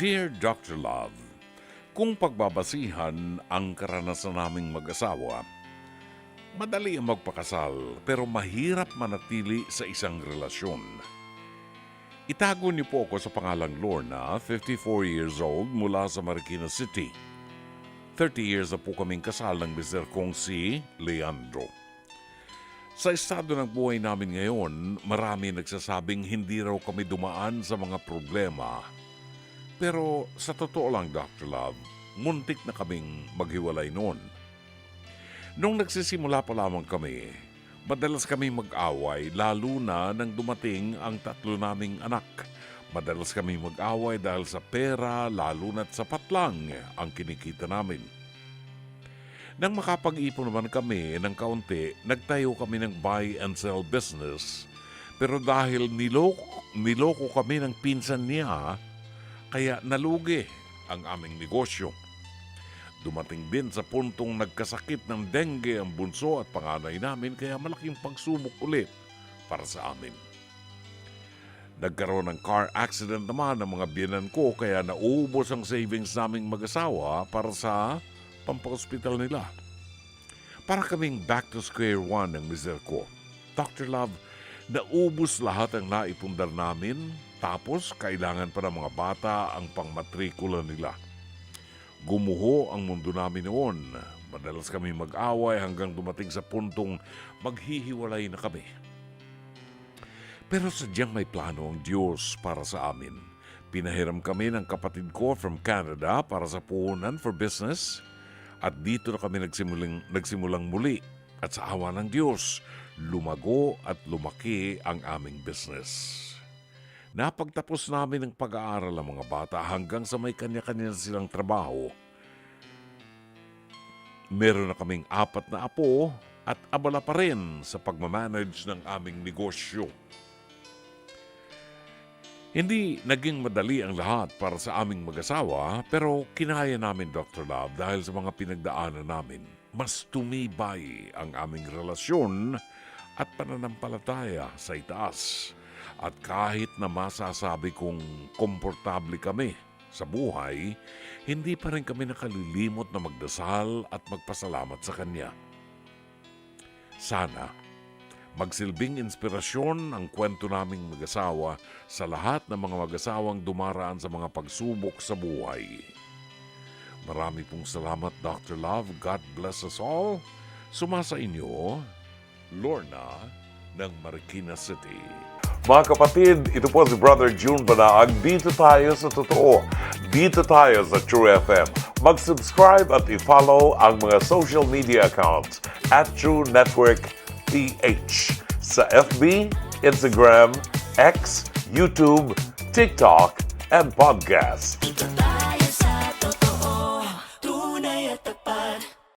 Dear Dr. Love, kung pagbabasihan ang karanasan naming mag-asawa, madali ang magpakasal pero mahirap manatili sa isang relasyon. Itago niyo po ako sa pangalang Lorna, 54 years old mula sa Marikina City. 30 years na po kaming kasal ng mister kong si Leandro. Sa estado ng buhay namin ngayon, marami nagsasabing hindi raw kami dumaan sa mga problema. Pero sa totoo lang, Dr. Love, muntik na kaming maghiwalay noon. Nung nagsisimula pa lamang kami, madalas kami mag-away lalo na nang dumating ang tatlo naming anak. Madalas kami mag-away dahil sa pera lalo na't sapat lang ang kinikita namin. Nang makapag-ipon naman kami ng kaunti, nagtayo kami ng buy and sell business. Pero dahil niloko kami ng pinsan niya, kaya nalugi ang aming negosyo. Dumating din sa puntong nagkasakit ng dengue ang bunso at panganay namin kaya malaking pagsubok ulit para sa amin. Nagkaroon ng car accident naman ng mga biyenan ko kaya naubos ang savings naming mag-asawa para sa pampahospital nila. Para kaming back to square one ng mister ko. Dr. Love, naubos lahat ang naipundar namin tapos kailangan pa ng mga bata ang pangmatrikula nila. Gumuho ang mundo namin noon. Madalas kami mag-away hanggang dumating sa puntong maghihiwalay na kami. Pero sadyang may plano ang Diyos para sa amin. Pinahiram kami ng kapatid ko from Canada para sa puhunan for business at dito na kami nagsimulang muli. At sa awa ng Diyos, lumago at lumaki ang aming business. Napagtapos namin ang pag-aaral ng mga bata hanggang sa may kanya-kanya silang trabaho. Meron na kaming 4 na apo at abala pa rin sa pagmamanage ng aming negosyo. Hindi naging madali ang lahat para sa aming mag-asawa pero kinaya namin, Dr. Love, dahil sa mga pinagdaanan namin. Mas tumibay ang aming relasyon at pananampalataya sa itaas. At kahit na masasabi kong komportable kami sa buhay, hindi pa rin kami nakalilimot na magdasal at magpasalamat sa Kanya. Sana magsilbing inspirasyon ang kwento naming mag-asawa sa lahat ng mga mag-asawang dumaraan sa mga pagsubok sa buhay. Marami pong salamat, Dr. Love. God bless us all. Sumasa inyo, Lorna ng Marikina City. Mga kapatid, ito po si Brother June Banaag. Dito tayo sa totoo. Dito tayo sa True FM. Mag-subscribe at i-follow ang mga social media accounts at True Network PH sa FB, Instagram, X, YouTube, TikTok, and podcast.